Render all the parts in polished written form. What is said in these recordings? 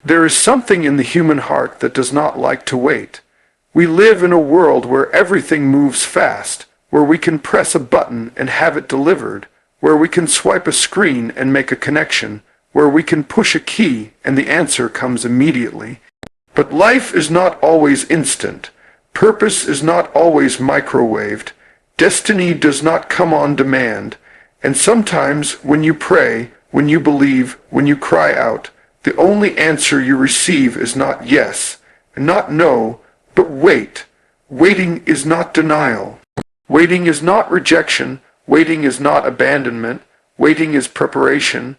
There is something in the human heart that does not like to wait. We live in a world where everything moves fast, where we can press a button and have it delivered, where we can swipe a screen and make a connection, where we can push a key and the answer comes immediately. But life is not always instant. Purpose is not always microwaved. Destiny does not come on demand. And sometimes when you pray, when you believe, when you cry out, the only answer you receive is not yes, and not no, but wait. Waiting is not denial. Waiting is not rejection. Waiting is not abandonment. Waiting is preparation.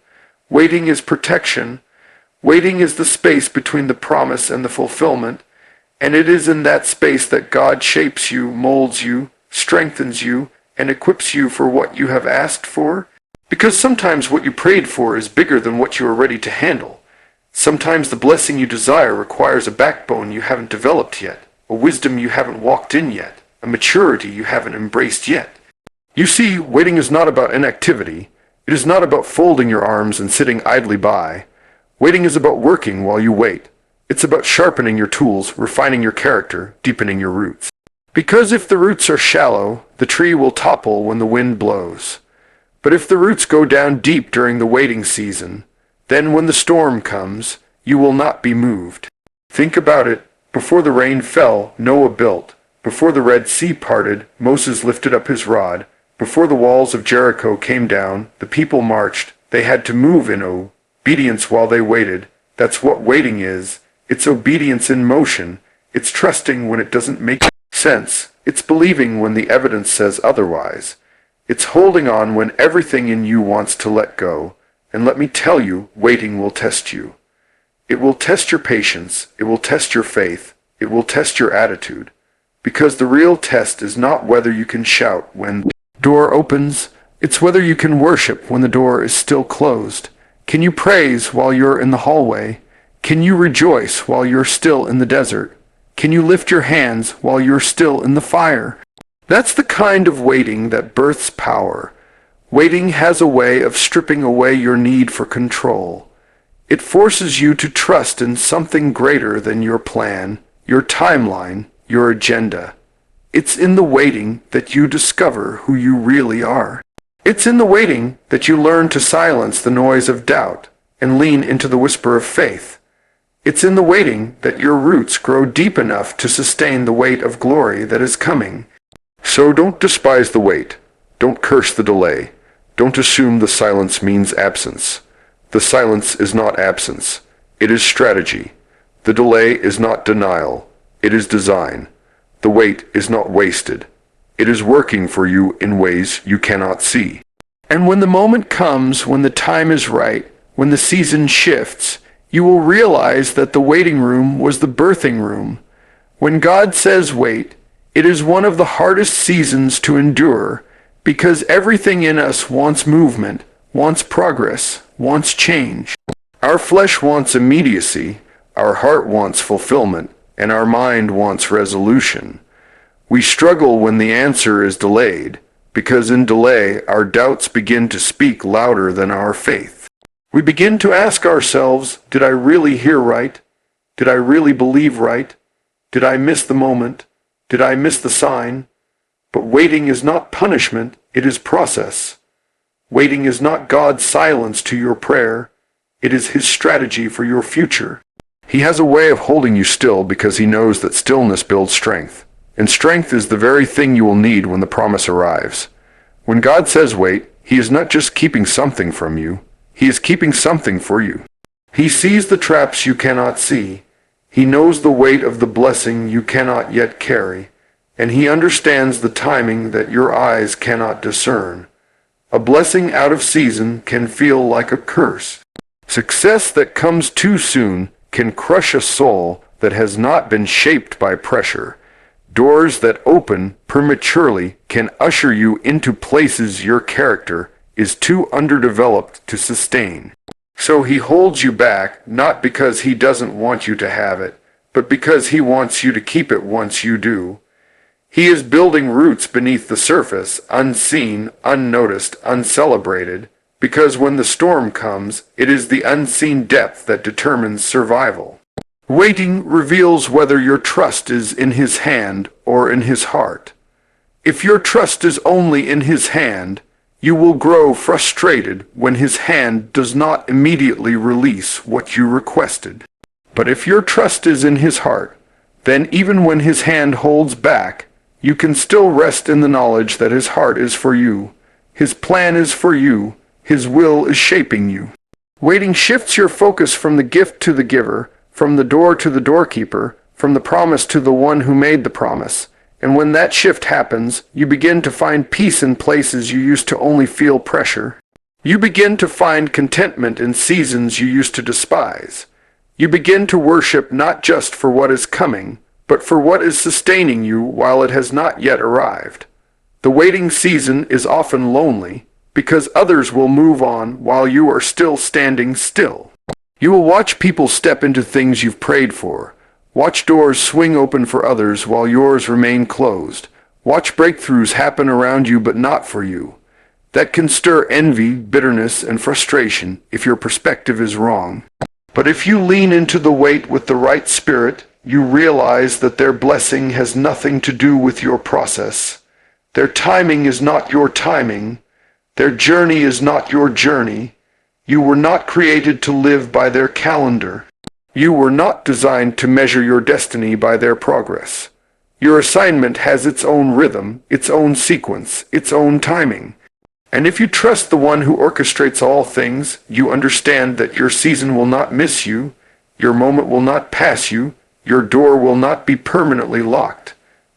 Waiting is protection. Waiting is the space between the promise and the fulfillment, and it is in that space that God shapes you, molds you, strengthens you, and equips you for what you have asked for. Because sometimes what you prayed for is bigger than what you are ready to handle. Sometimes the blessing you desire requires a backbone you haven't developed yet, a wisdom you haven't walked in yet, a maturity you haven't embraced yet. You see, waiting is not about inactivity. It is not about folding your arms and sitting idly by. Waiting is about working while you wait. It's about sharpening your tools, refining your character, deepening your roots. Because if the roots are shallow, the tree will topple when the wind blows. But if the roots go down deep during the waiting season, then when the storm comes, you will not be moved. Think about it. Before the rain fell, Noah built. Before the Red Sea parted, Moses lifted up his rod. Before the walls of Jericho came down, the people marched. They had to move in obedience while they waited. That's what waiting is. It's obedience in motion. It's trusting when it doesn't make sense. It's believing when the evidence says otherwise. It's holding on when everything in you wants to let go. And let me tell you, waiting will test you. It will test your patience. It will test your faith. It will test your attitude. Because the real test is not whether you can shout when the door opens. It's whether you can worship when the door is still closed. Can you praise while you're in the hallway? Can you rejoice while you're still in the desert? Can you lift your hands while you're still in the fire? That's the kind of waiting that births power. Waiting has a way of stripping away your need for control. It forces you to trust in something greater than your plan, your timeline, your agenda. It's in the waiting that you discover who you really are. It's in the waiting that you learn to silence the noise of doubt and lean into the whisper of faith. It's in the waiting that your roots grow deep enough to sustain the weight of glory that is coming. So don't despise the wait. Don't curse the delay. Don't assume the silence means absence. The silence is not absence. It is strategy. The delay is not denial. It is design. The wait is not wasted. It is working for you in ways you cannot see. And when the moment comes, when the time is right, when the season shifts, you will realize that the waiting room was the birthing room. When God says wait, it is one of the hardest seasons to endure, because everything in us wants movement, wants progress, wants change. Our flesh wants immediacy, our heart wants fulfillment, and our mind wants resolution. We struggle when the answer is delayed, because in delay our doubts begin to speak louder than our faith. We begin to ask ourselves, did I really hear right? Did I really believe right? Did I miss the moment? Did I miss the sign? But waiting is not punishment, it is process. Waiting is not God's silence to your prayer, it is His strategy for your future. He has a way of holding you still because He knows that stillness builds strength. And strength is the very thing you will need when the promise arrives. When God says wait, He is not just keeping something from you, He is keeping something for you. He sees the traps you cannot see. He knows the weight of the blessing you cannot yet carry. And He understands the timing that your eyes cannot discern. A blessing out of season can feel like a curse. Success that comes too soon can crush a soul that has not been shaped by pressure. Doors that open prematurely can usher you into places your character is too underdeveloped to sustain. So He holds you back, not because He doesn't want you to have it, but because He wants you to keep it once you do. He is building roots beneath the surface, unseen, unnoticed, uncelebrated, because when the storm comes, it is the unseen depth that determines survival. Waiting reveals whether your trust is in His hand or in His heart. If your trust is only in His hand, you will grow frustrated when His hand does not immediately release what you requested. But if your trust is in His heart, then even when His hand holds back, you can still rest in the knowledge that His heart is for you, His plan is for you, His will is shaping you. Waiting shifts your focus from the gift to the giver, from the door to the doorkeeper, from the promise to the one who made the promise. And when that shift happens, you begin to find peace in places you used to only feel pressure. You begin to find contentment in seasons you used to despise. You begin to worship not just for what is coming, but for what is sustaining you while it has not yet arrived. The waiting season is often lonely, because others will move on while you are still standing still. You will watch people step into things you've prayed for. Watch doors swing open for others while yours remain closed. Watch breakthroughs happen around you but not for you. That can stir envy, bitterness, and frustration if your perspective is wrong. But if you lean into the wait with the right spirit, you realize that their blessing has nothing to do with your process. Their timing is not your timing. Their journey is not your journey. You were not created to live by their calendar. You were not designed to measure your destiny by their progress. Your assignment has its own rhythm, its own sequence, its own timing. And if you trust the one who orchestrates all things, you understand that your season will not miss you, your moment will not pass you, your door will not be permanently locked.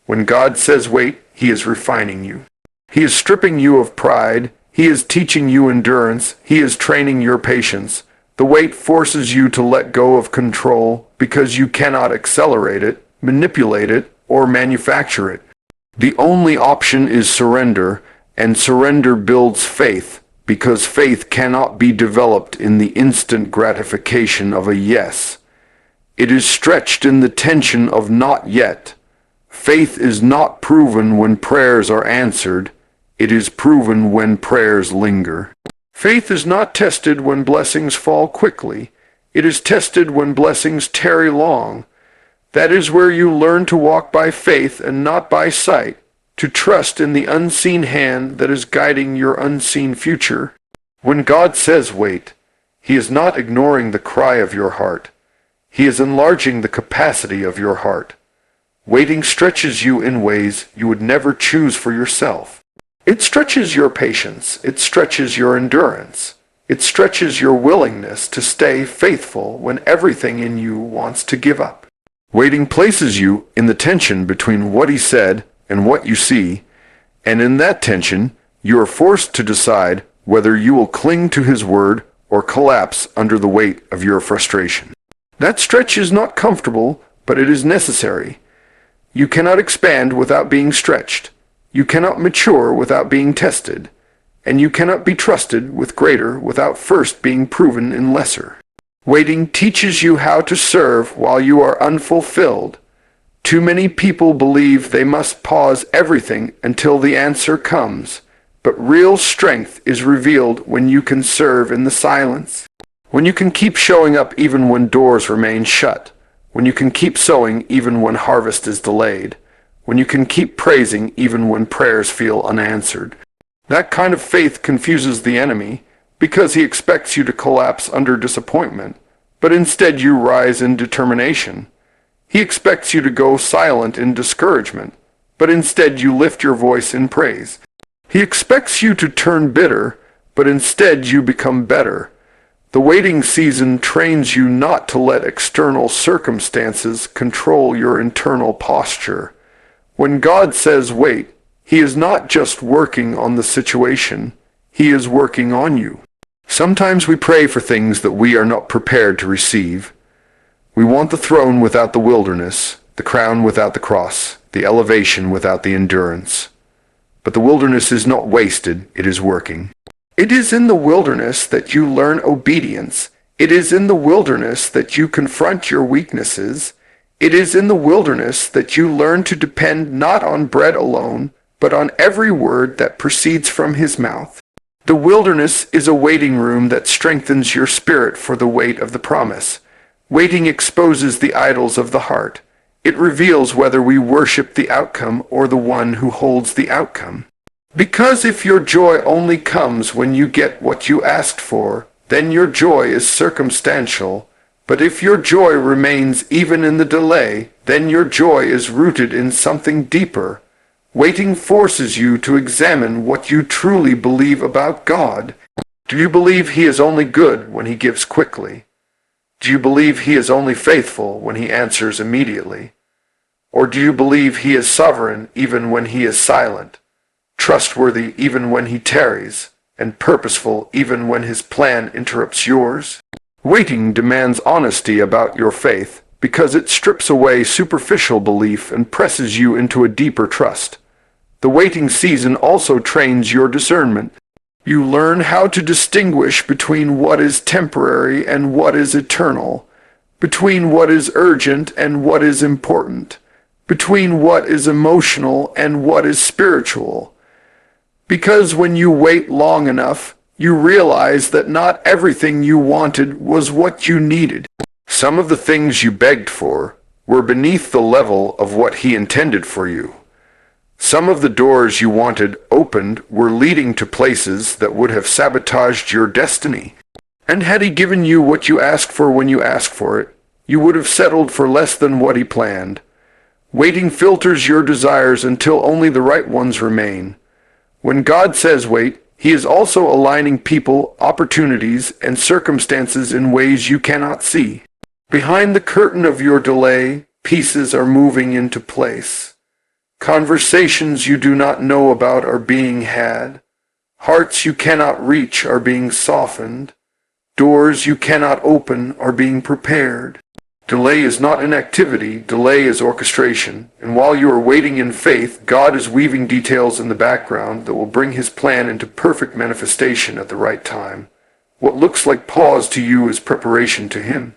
When God says wait, He is refining you. He is stripping you of pride. He is teaching you endurance. He is training your patience. The wait forces you to let go of control because you cannot accelerate it, manipulate it, or manufacture it. The only option is surrender, and surrender builds faith because faith cannot be developed in the instant gratification of a yes. It is stretched in the tension of not yet. Faith is not proven when prayers are answered. It is proven when prayers linger. Faith is not tested when blessings fall quickly. It is tested when blessings tarry long. That is where you learn to walk by faith and not by sight, to trust in the unseen hand that is guiding your unseen future. When God says wait, He is not ignoring the cry of your heart. He is enlarging the capacity of your heart. Waiting stretches you in ways you would never choose for yourself. It stretches your patience. It stretches your endurance. It stretches your willingness to stay faithful when everything in you wants to give up. Waiting places you in the tension between what He said and what you see, and in that tension, you are forced to decide whether you will cling to His word or collapse under the weight of your frustration. That stretch is not comfortable, but it is necessary. You cannot expand without being stretched. You cannot mature without being tested, and you cannot be trusted with greater without first being proven in lesser. Waiting teaches you how to serve while you are unfulfilled. Too many people believe they must pause everything until the answer comes, but real strength is revealed when you can serve in the silence, when you can keep showing up even when doors remain shut, when you can keep sowing even when harvest is delayed, when you can keep praising even when prayers feel unanswered. That kind of faith confuses the enemy because he expects you to collapse under disappointment, but instead you rise in determination. He expects you to go silent in discouragement, but instead you lift your voice in praise. He expects you to turn bitter, but instead you become better. The waiting season trains you not to let external circumstances control your internal posture. When God says wait, He is not just working on the situation, He is working on you. Sometimes we pray for things that we are not prepared to receive. We want the throne without the wilderness, the crown without the cross, the elevation without the endurance. But the wilderness is not wasted, it is working. It is in the wilderness that you learn obedience. It is in the wilderness that you confront your weaknesses. It is in the wilderness that you learn to depend not on bread alone, but on every word that proceeds from His mouth. The wilderness is a waiting room that strengthens your spirit for the weight of the promise. Waiting exposes the idols of the heart. It reveals whether we worship the outcome or the one who holds the outcome. Because if your joy only comes when you get what you asked for, then your joy is circumstantial. But if your joy remains even in the delay, then your joy is rooted in something deeper. Waiting forces you to examine what you truly believe about God. Do you believe He is only good when He gives quickly? Do you believe He is only faithful when He answers immediately? Or do you believe He is sovereign even when He is silent, trustworthy even when He tarries, and purposeful even when His plan interrupts yours? Waiting demands honesty about your faith because it strips away superficial belief and presses you into a deeper trust. The waiting season also trains your discernment. You learn how to distinguish between what is temporary and what is eternal, between what is urgent and what is important, between what is emotional and what is spiritual. Because when you wait long enough, you realize that not everything you wanted was what you needed. Some of the things you begged for were beneath the level of what He intended for you. Some of the doors you wanted opened were leading to places that would have sabotaged your destiny. And had He given you what you asked for when you asked for it, you would have settled for less than what He planned. Waiting filters your desires until only the right ones remain. When God says wait, He is also aligning people, opportunities, and circumstances in ways you cannot see. Behind the curtain of your delay, pieces are moving into place. Conversations you do not know about are being had. Hearts you cannot reach are being softened. Doors you cannot open are being prepared. Delay is not inactivity, delay is orchestration. And while you are waiting in faith, God is weaving details in the background that will bring His plan into perfect manifestation at the right time. What looks like pause to you is preparation to Him.